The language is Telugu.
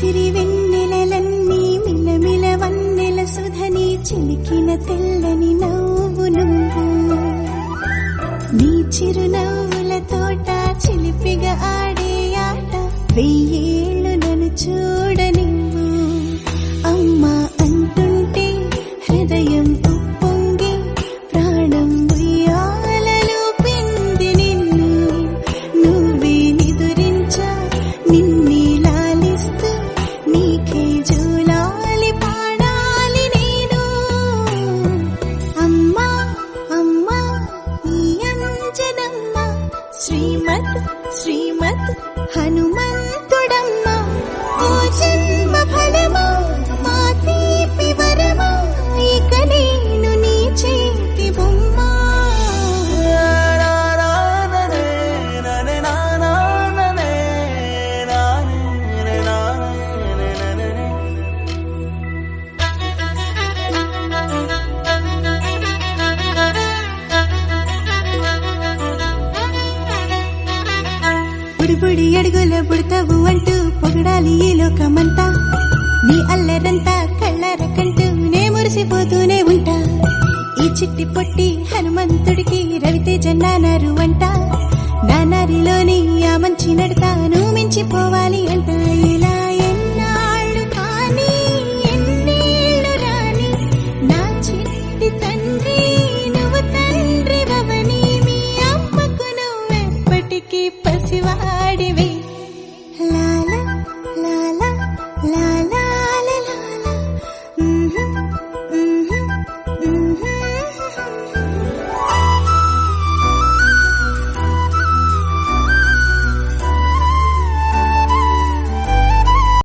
సిరి వెన్నెలలన్నీ మిలమిల వన్నెల సుధని చిలికిన తెల్లని నవ్వు నువ్వు నీ చిరునవ్వుల తోట చిలిపిగా ఆడే ఆట వెయ్యేళ్ళు నన్ను చూడనివ్వు అమ్మా అంటుంటే హృదయం ఉప్పొంగి ప్రాణం ఉయ్యాలలో పిండి నిన్ను నువ్వే నిదురించా నిన్నే లాలిస్తూ నీకే జూలాలి పాడాలి నేను అమ్మా అమ్మా ఈ అంజనమ్మ శ్రీమత్ శ్రీమత్ హనుమంతుడమ్మ ఓ జన్మ ఫలమా మా తీపి వరమా ఇక నేను నీ చేతి బొమ్మ బుడిబుడి అడుగుల బుడతావు అంటూ పొగడాలి ఈ లోకమంతా నీ అల్లరంతా కళ్ళరకంటూ నే మురిసిపోతూనే ఉంటా ఈ చిట్టి పొట్టి హనుమంతుడికి రవితేజ నానారు అంట నానారిలోని